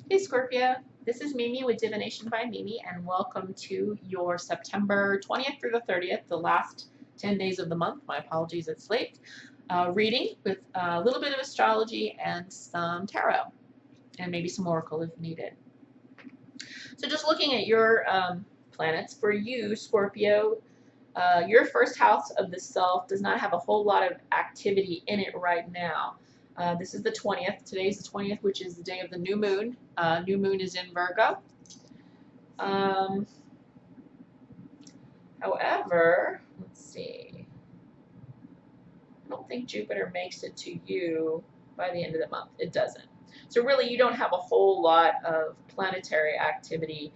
Hey Scorpio, this is Mimi with Divination by Mimi, and welcome to your September 20th through the 30th, the last 10 days of the month. My apologies, it's late. Reading with a little bit of astrology and some tarot, and maybe some oracle if needed. So just looking at your planets, for you, Scorpio, your first house of the self does not have a whole lot of activity in it right now. This is the 20th. Today's the 20th, which is the day of the new moon. New moon is in Virgo. However, let's see. I don't think Jupiter makes it to you by the end of the month. It doesn't. So really, you don't have a whole lot of planetary activity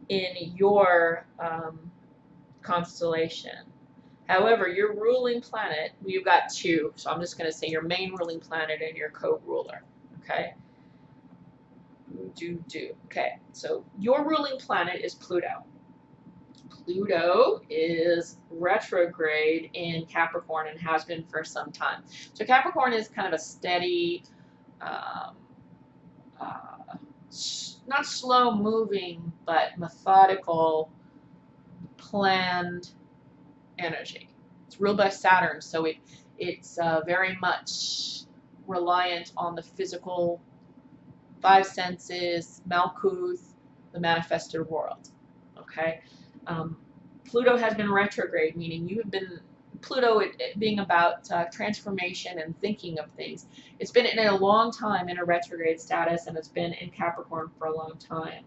in your constellation. However, your ruling planet, you've got two, so I'm just going to say your main ruling planet and your co-ruler, okay? Okay, so your ruling planet is Pluto. Pluto is retrograde in Capricorn and has been for some time. So Capricorn is kind of a steady, not slow moving, but methodical, planned energy. It's ruled by Saturn, so it's very much reliant on the physical five senses, Malkuth, the manifested world. Okay, Pluto has been retrograde, meaning you have been Pluto it being about transformation and thinking of things. It's been in a long time in a retrograde status, and it's been in Capricorn for a long time,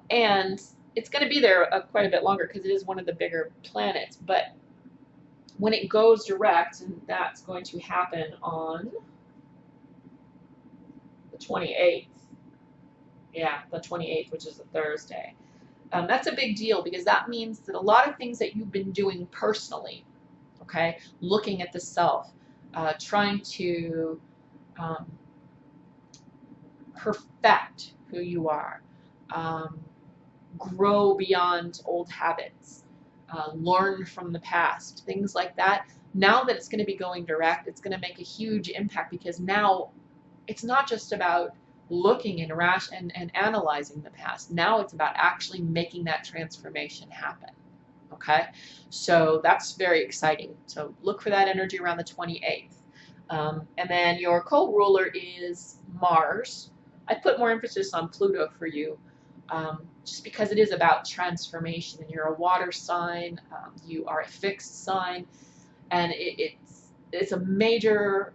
and it's going to be there quite a bit longer because it is one of the bigger planets. But when it goes direct, and that's going to happen on the 28th. Yeah, the 28th, which is a Thursday. That's a big deal because that means that a lot of things that you've been doing personally, okay, looking at the self, trying to perfect who you are, grow beyond old habits, learn from the past, things like that. Now that it's going to be going direct, it's going to make a huge impact because now it's not just about looking and analyzing the past. Now it's about actually making that transformation happen. Okay, so that's very exciting. So look for that energy around the 28th. And then your co-ruler is Mars. I put more emphasis on Pluto for you. Just because it is about transformation, and you're a water sign, you are a fixed sign, and it's a major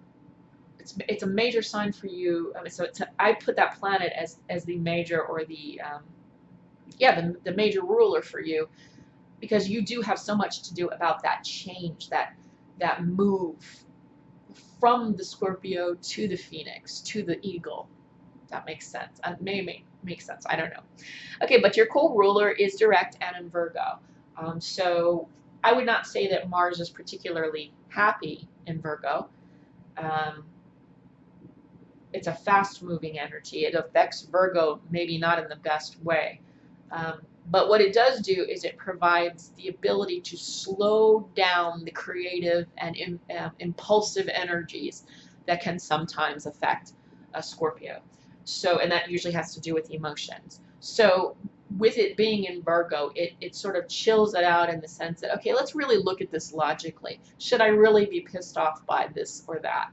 sign for you. I mean, so I put that planet as the major, or the major ruler for you, because you do have so much to do about that change, that move from the Scorpio to the Phoenix to the Eagle. That makes sense. Maybe makes sense. I don't know. Okay, but your co-ruler is direct and in Virgo. So I would not say that Mars is particularly happy in Virgo. It's a fast-moving energy. It affects Virgo maybe not in the best way. But what it does do is it provides the ability to slow down the creative and impulsive energies that can sometimes affect a Scorpio. So, and that usually has to do with emotions. So with it being in Virgo, it sort of chills it out in the sense that, okay, let's really look at this logically. Should I really be pissed off by this or that?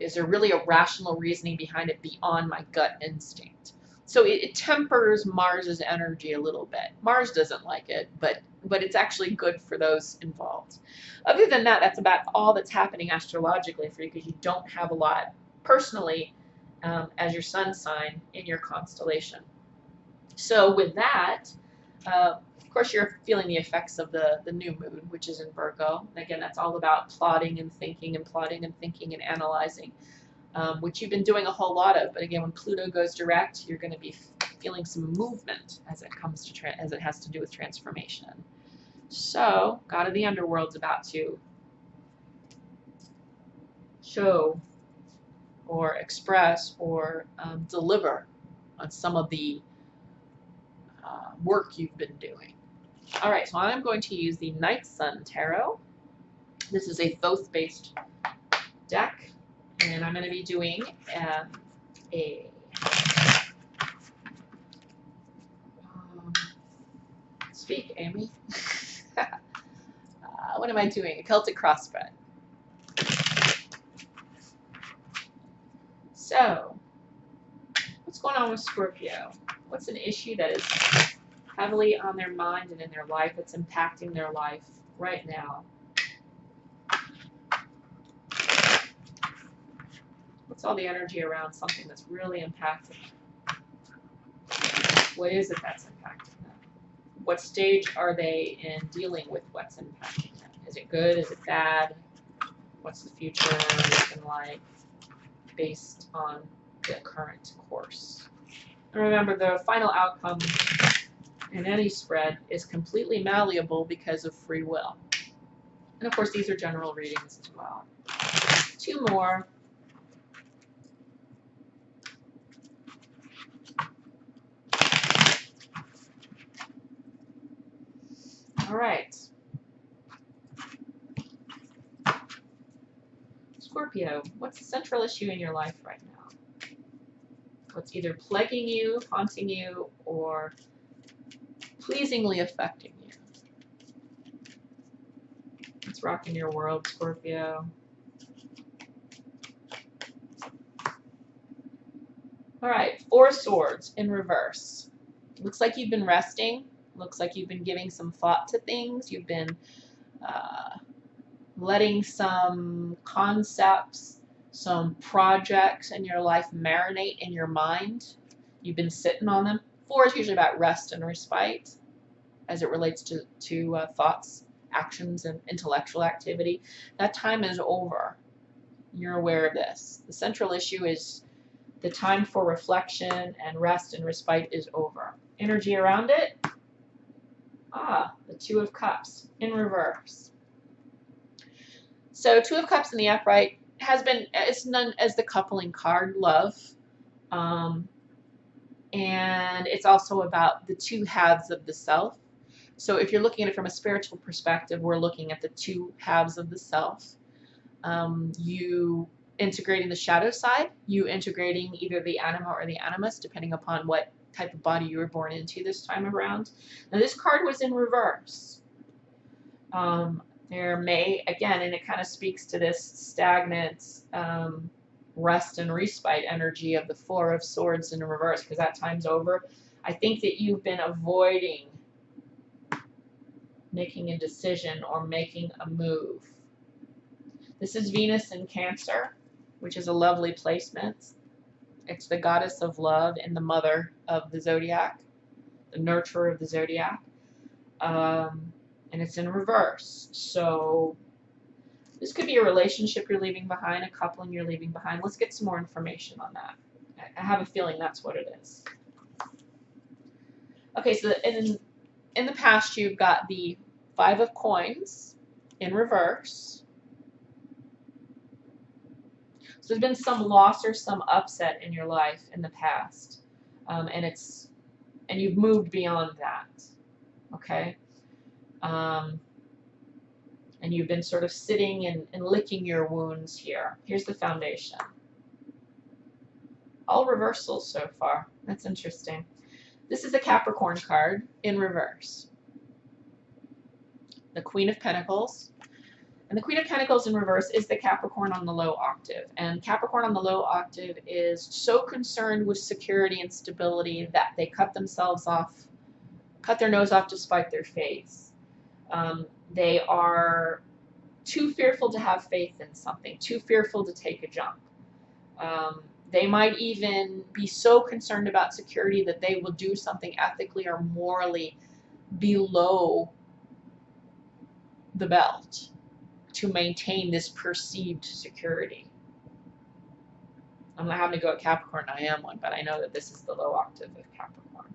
Is there really a rational reasoning behind it beyond my gut instinct? So it tempers Mars's energy a little bit. Mars doesn't like it, but it's actually good for those involved. Other than that, that's about all that's happening astrologically for you, because you don't have a lot personally as your sun sign in your constellation. So with that, of course, you're feeling the effects of the new moon, which is in Virgo. And again, that's all about plotting and thinking and plotting and thinking and analyzing, which you've been doing a whole lot of. But again, when Pluto goes direct, you're going to be feeling some movement as it comes to as it has to do with transformation. So, God of the Underworld's about to show or express or deliver on some of the work you've been doing. All right, so I'm going to use the Night Sun Tarot. This is a Thoth-based deck, and I'm going to be doing a Speak, Amy. What am I doing? A Celtic cross spread. So, what's going on with Scorpio? What's an issue that is heavily on their mind and in their life that's impacting their life right now? What's all the energy around something that's really impacting them? What is it that's impacting them? What stage are they in dealing with what's impacting them? Is it good? Is it bad? What's the future looking like based on the current course? And remember, the final outcome in any spread is completely malleable because of free will. And of course, these are general readings as well. 2 more. All right. Scorpio, what's the central issue in your life right now? What's either plaguing you, haunting you, or pleasingly affecting you? What's rocking your world, Scorpio? All right, 4 swords in reverse. Looks like you've been resting. Looks like you've been giving some thought to things. You've been letting some concepts, some projects in your life marinate in your mind. You've been sitting on them. 4 is usually about rest and respite as it relates to thoughts, actions, and intellectual activity. That time is over. You're aware of this. The central issue is the time for reflection and rest and respite is over. Energy around it? The 2 of Cups in reverse. So 2 of Cups in the upright it's known as the coupling card, love. And it's also about the 2 halves of the self. So if you're looking at it from a spiritual perspective, we're looking at the 2 halves of the self. You integrating the shadow side, you integrating either the anima or the animus, depending upon what type of body you were born into this time around. Now this card was in reverse. There may, again, and it kind of speaks to this stagnant rest and respite energy of the 4 of Swords in reverse, because that time's over. I think that you've been avoiding making a decision or making a move. This is Venus in Cancer, which is a lovely placement. It's the goddess of love and the mother of the zodiac, the nurturer of the zodiac. And it's in reverse. So this could be a relationship you're leaving behind, a coupling you're leaving behind. Let's get some more information on that. I have a feeling that's what it is. Okay, so in the past you've got the 5 of Coins in reverse. So there's been some loss or some upset in your life in the past, and you've moved beyond that, okay? And you've been sort of sitting and licking your wounds here. Here's the foundation. All reversals so far. That's interesting. This is a Capricorn card in reverse. The Queen of Pentacles. And the Queen of Pentacles in reverse is the Capricorn on the low octave. And Capricorn on the low octave is so concerned with security and stability that they cut their nose off to spite their face. They are too fearful to have faith in something, too fearful to take a jump. They might even be so concerned about security that they will do something ethically or morally below the belt to maintain this perceived security. I'm not having to go at Capricorn, I am one, but I know that this is the low octave of Capricorn.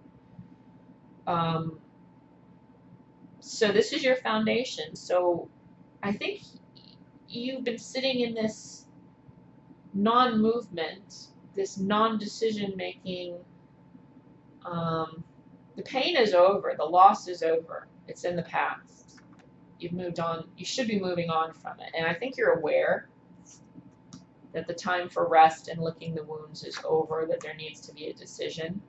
So this is your foundation. So I think you've been sitting in this non-movement, this non-decision making. The pain is over, the loss is over, it's in the past. You've moved on, you should be moving on from it. And I think you're aware that the time for rest and licking the wounds is over, that there needs to be a decision.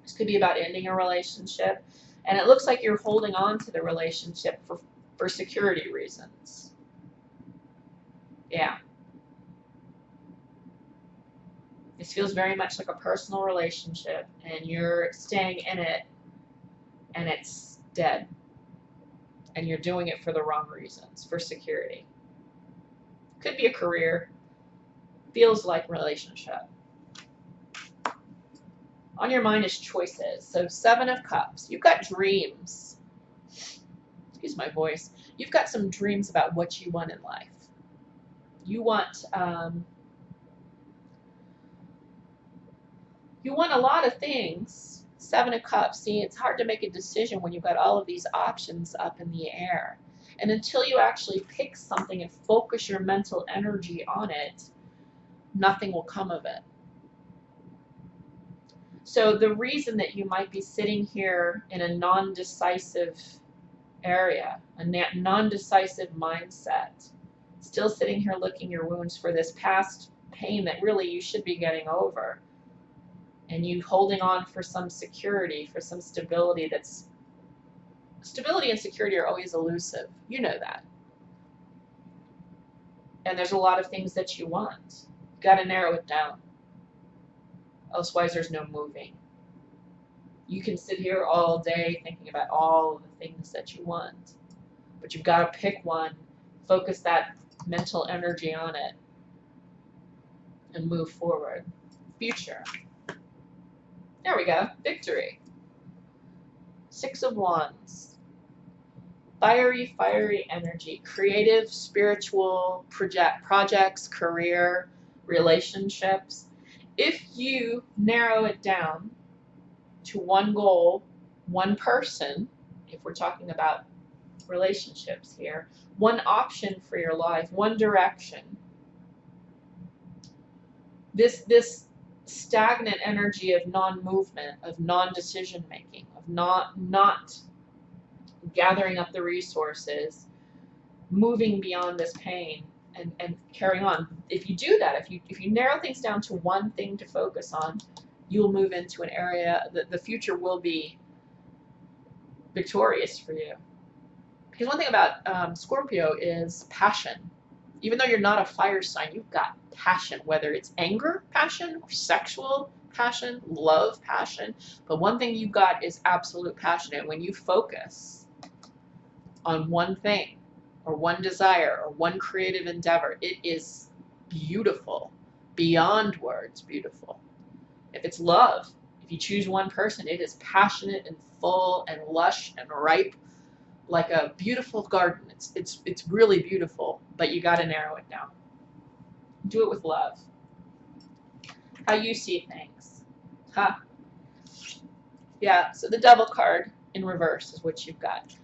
This could be about ending a relationship. And it looks like you're holding on to the relationship for security reasons. Yeah. This feels very much like a personal relationship, and you're staying in it, and it's dead. And you're doing it for the wrong reasons, for security. Could be a career. Feels like relationship. On your mind is choices. So 7 of Cups. You've got dreams. Excuse my voice. You've got some dreams about what you want in life. You want a lot of things. 7 of Cups. See, it's hard to make a decision when you've got all of these options up in the air. And until you actually pick something and focus your mental energy on it, nothing will come of it. So the reason that you might be sitting here in a non-decisive area, a non-decisive mindset, still sitting here licking your wounds for this past pain that really you should be getting over, and you holding on for some security, for some stability. Stability and security are always elusive. You know that. And there's a lot of things that you want. You've got to narrow it down. Otherwise, there's no moving. You can sit here all day thinking about all of the things that you want, but you've got to pick one, focus that mental energy on it, and move forward. Future. There we go. Victory. 6 of Wands. Fiery, fiery energy. Creative, spiritual projects, career, relationships. If you narrow it down to one goal, one person, if we're talking about relationships here, one option for your life, one direction, this stagnant energy of non-movement, of non-decision making, of not gathering up the resources, moving beyond this pain, and carrying on. If you do that, if you narrow things down to one thing to focus on, you'll move into an area that the future will be victorious for you. Because one thing about Scorpio is passion. Even though you're not a fire sign, you've got passion, whether it's anger passion or sexual passion, love passion. But one thing you've got is absolute passion. And when you focus on one thing, or one desire, or one creative endeavor, it is beautiful, beyond words beautiful. If it's love, if you choose one person, it is passionate and full and lush and ripe, like a beautiful garden. It's really beautiful, but you got to narrow it down. Do it with love. How you see things. Huh? Yeah, so the Devil card in reverse is what you've got.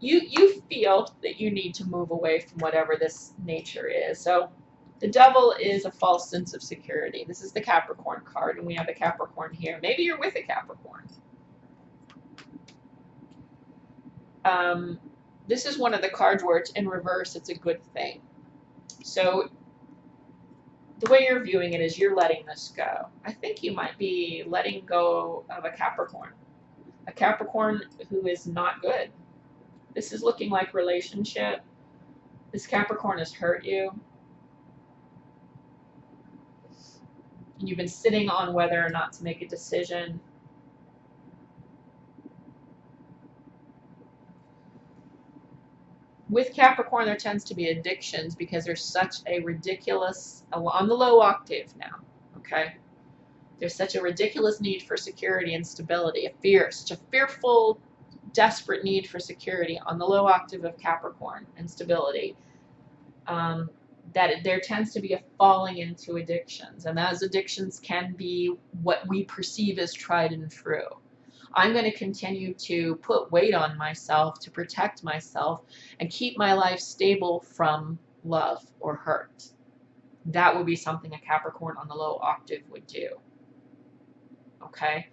You feel that you need to move away from whatever this nature is. So the Devil is a false sense of security. This is the Capricorn card, and we have the Capricorn here. Maybe you're with a Capricorn. This is one of the cards where it's in reverse. It's a good thing. So the way you're viewing it is you're letting this go. I think you might be letting go of a Capricorn who is not good. This is looking like relationship. This Capricorn has hurt you. You've been sitting on whether or not to make a decision. With Capricorn, there tends to be addictions because there's such a ridiculous, on the low octave now, okay? There's such a ridiculous need for security and stability, such a fearful, desperate need for security on the low octave of Capricorn and stability, that there tends to be a falling into addictions. And those addictions can be what we perceive as tried and true. I'm going to continue to put weight on myself to protect myself and keep my life stable from love or hurt. That would be something a Capricorn on the low octave would do. Okay?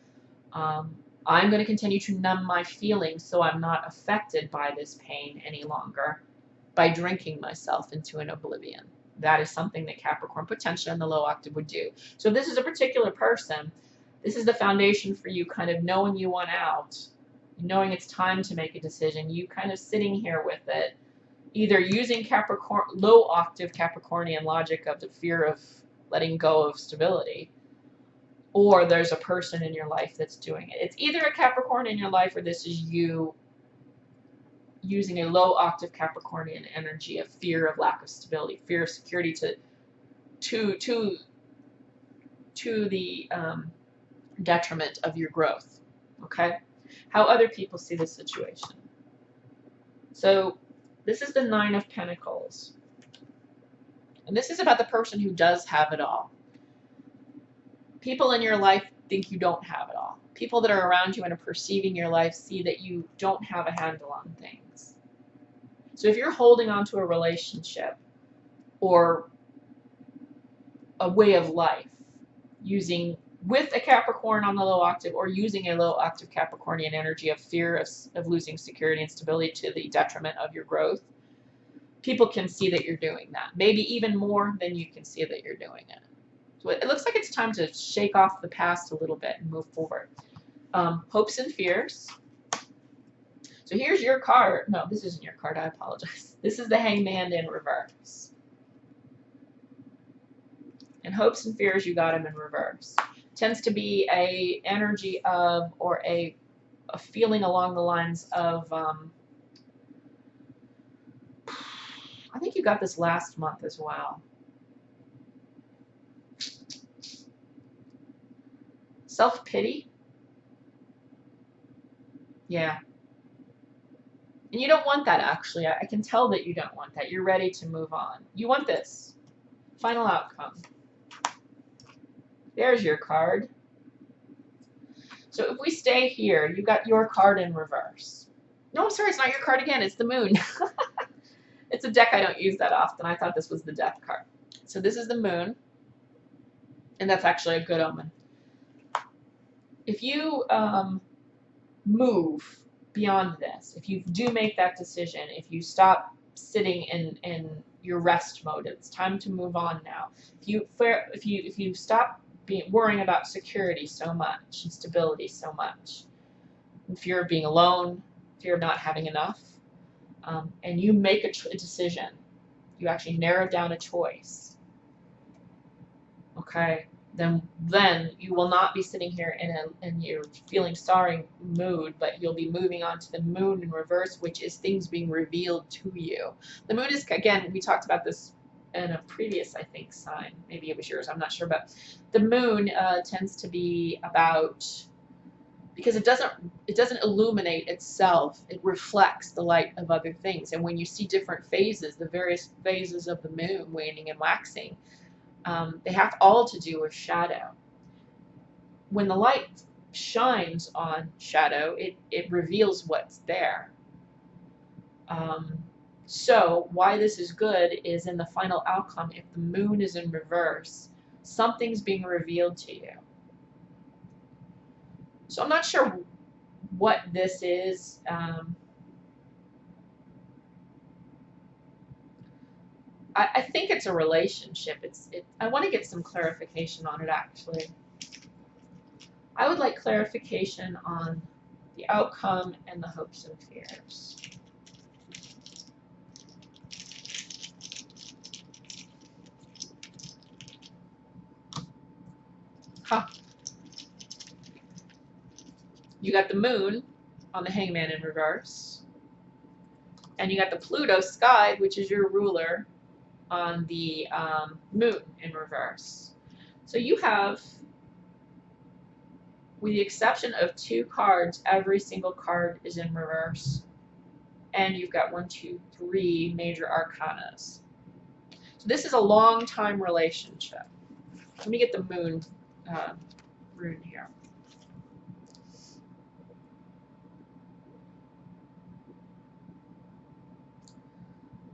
I'm going to continue to numb my feelings so I'm not affected by this pain any longer by drinking myself into an oblivion. That is something that Capricorn potentially on the low octave would do. So if this is a particular person, this is the foundation for you kind of knowing you want out. knowing it's time to make a decision, you kind of sitting here with it, either using Capricorn, low octave Capricornian logic of the fear of letting go of stability, or there's a person in your life that's doing it. It's either a Capricorn in your life, or this is you using a low octave Capricornian energy of fear of lack of stability, fear of security to the detriment of your growth. Okay, how other people see the situation. So this is the Nine of Pentacles, and this is about the person who does have it all. People in your life think you don't have it all. People that are around you and are perceiving your life see that you don't have a handle on things. So if you're holding on to a relationship or a way of life using with a Capricorn on the low octave, or using a low octave Capricornian energy of fear of losing security and stability to the detriment of your growth, people can see that you're doing that. Maybe even more than you can see that you're doing it. So it looks like it's time to shake off the past a little bit and move forward. Hopes and fears. So here's your card. No, this isn't your card. I apologize. This is the Hangman in reverse. And hopes and fears, you got him in reverse. Tends to be a energy of, or a feeling along the lines of, I think you got this last month as well. Self-pity. Yeah. And you don't want that, actually. I can tell that you don't want that. You're ready to move on. You want this. Final outcome. There's your card. So if we stay here, you got your card in reverse. No, I'm sorry, it's not your card again. It's the Moon. It's a deck I don't use that often. I thought this was the Death card. So this is the Moon. And that's actually a good omen. If you move beyond this, if you do make that decision, if you stop sitting in your rest mode, it's time to move on now. If you stop worrying about security so much and stability so much, fear of being alone, fear of not having enough, and you make a decision, you actually narrow down a choice, okay, then you will not be sitting here in your feeling sorry mood, but you'll be moving on to the Moon in reverse, which is things being revealed to you. The Moon is, again, we talked about this in a previous, I think, sign. Maybe it was yours, I'm not sure, but the Moon tends to be about, because it doesn't illuminate itself, it reflects the light of other things. And when you see different phases, the various phases of the Moon, waning and waxing, they have all to do with shadow. When the light shines on shadow, it reveals what's there. So why this is good is in the final outcome, if the Moon is in reverse, something's being revealed to you. So I'm not sure what this is. I think it's a relationship. I want to get some clarification on it, actually. I would like clarification on the outcome and the hopes and fears. Huh. You got the Moon on the Hangman in reverse. And you got the Pluto sky, which is your ruler, on the Moon in reverse. So you have, with the exception of 2 cards, every single card is in reverse. And you've got 1, 2, 3 major arcanas. So this is a long-time relationship. Let me get the Moon rune here.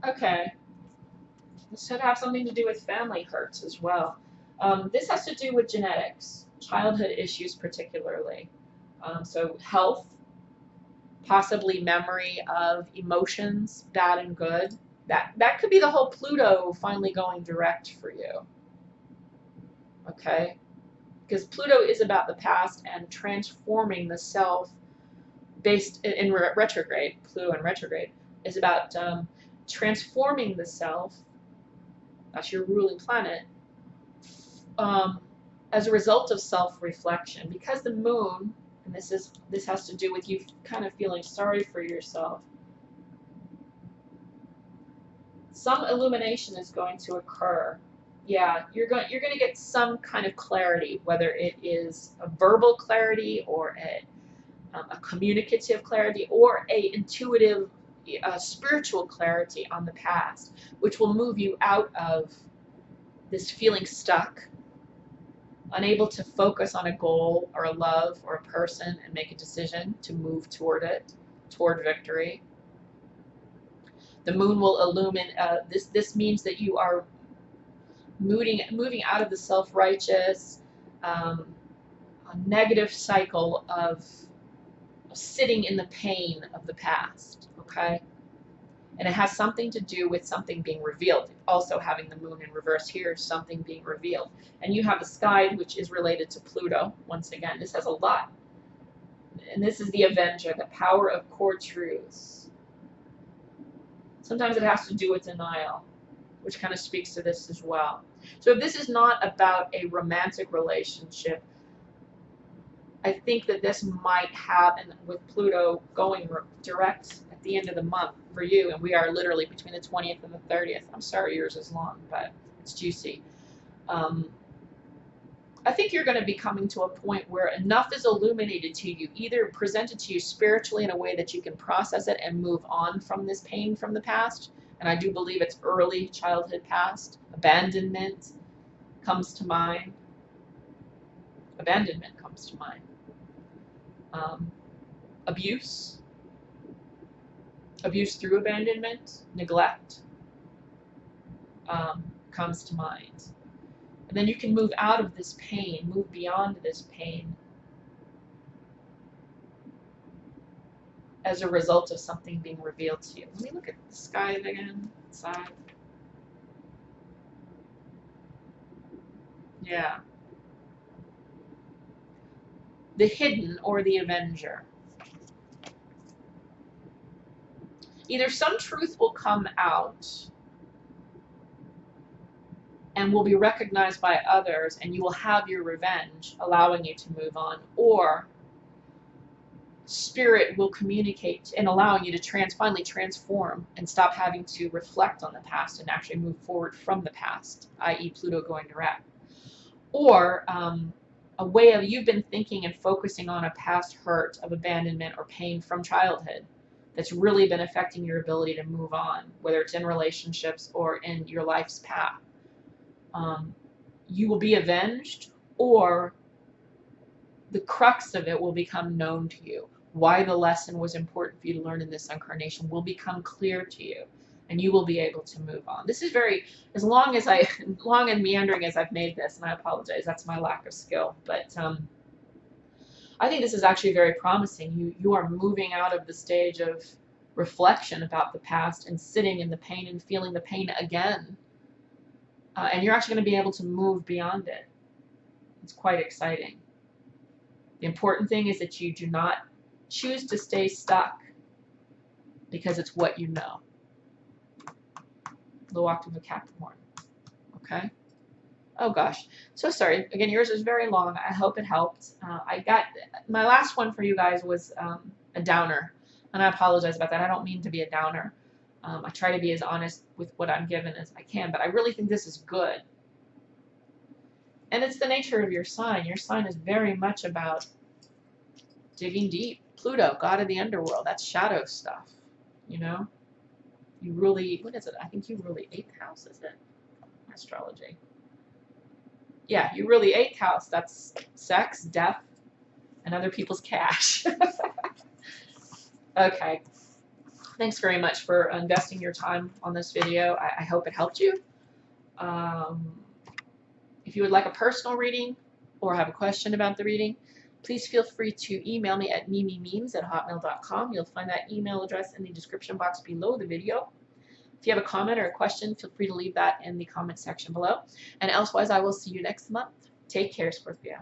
Okay. This should have something to do with family hurts as well. This has to do with genetics, childhood issues particularly. So health, possibly memory of emotions, bad and good. That could be the whole Pluto finally going direct for you. Okay? Because Pluto is about the past and transforming the self based in retrograde, Pluto in retrograde, is about transforming the self, that's your ruling planet, as a result of self-reflection. Because the moon, and this has to do with you kind of feeling sorry for yourself, some illumination is going to occur. Yeah, you're going to get some kind of clarity, whether it is a verbal clarity or a communicative clarity or a intuitive, spiritual clarity on the past, which will move you out of this feeling stuck, unable to focus on a goal or a love or a person and make a decision to move toward it, toward victory. The moon will illumine, this means that you are moving out of the self-righteous, a negative cycle of sitting in the pain of the past, okay? And it has something to do with something being revealed. Also having the moon in reverse here, something being revealed. And you have the sky, which is related to Pluto. Once again, this has a lot. And this is the Avenger, the power of core truths. Sometimes it has to do with denial, which kind of speaks to this as well. So if this is not about a romantic relationship, I think that this might have, and with Pluto going direct at the end of the month for you, and we are literally between the 20th and the 30th. I'm sorry yours is long, but it's juicy. I think you're going to be coming to a point where enough is illuminated to you, either presented to you spiritually in a way that you can process it and move on from this pain from the past. And I do believe it's early childhood past. Abandonment comes to mind. Abandonment comes to mind. Abuse through abandonment, neglect comes to mind. And then you can move out of this pain, move beyond this pain as a result of something being revealed to you. Let me look at the sky again, side. Yeah. The hidden or the Avenger. Either some truth will come out and will be recognized by others, and you will have your revenge, allowing you to move on, or Spirit will communicate and allowing you to finally transform and stop having to reflect on the past and actually move forward from the past, i.e. Pluto going direct. Or a way of you've been thinking and focusing on a past hurt of abandonment or pain from childhood that's really been affecting your ability to move on, whether it's in relationships or in your life's path. You will be avenged, or the crux of it will become known to you. Why the lesson was important for you to learn in this incarnation will become clear to you, and you will be able to move on. This is very, as long and meandering as I've made this, and I apologize, that's my lack of skill, but I think this is actually very promising. You are moving out of the stage of reflection about the past and sitting in the pain and feeling the pain again. And you're actually going to be able to move beyond it. It's quite exciting. The important thing is that you do not choose to stay stuck because it's what you know. Low octave of Capricorn. Okay? Oh gosh. So sorry. Again, yours is very long. I hope it helped. I got my last one for you guys was a downer. And I apologize about that. I don't mean to be a downer. I try to be as honest with what I'm given as I can, but I really think this is good. And it's the nature of your sign. Your sign is very much about digging deep. Pluto, god of the underworld. That's shadow stuff, you know? You really, what is it? I think you really 8th house, is it? Astrology. Yeah, you really 8th house. That's sex, death, and other people's cash. Okay. Thanks very much for investing your time on this video. I hope it helped you. If you would like a personal reading or have a question about the reading, please feel free to email me at mimimemes@hotmail.com. You'll find that email address in the description box below the video. If you have a comment or a question, feel free to leave that in the comment section below. And elsewise, I will see you next month. Take care, Scorpio.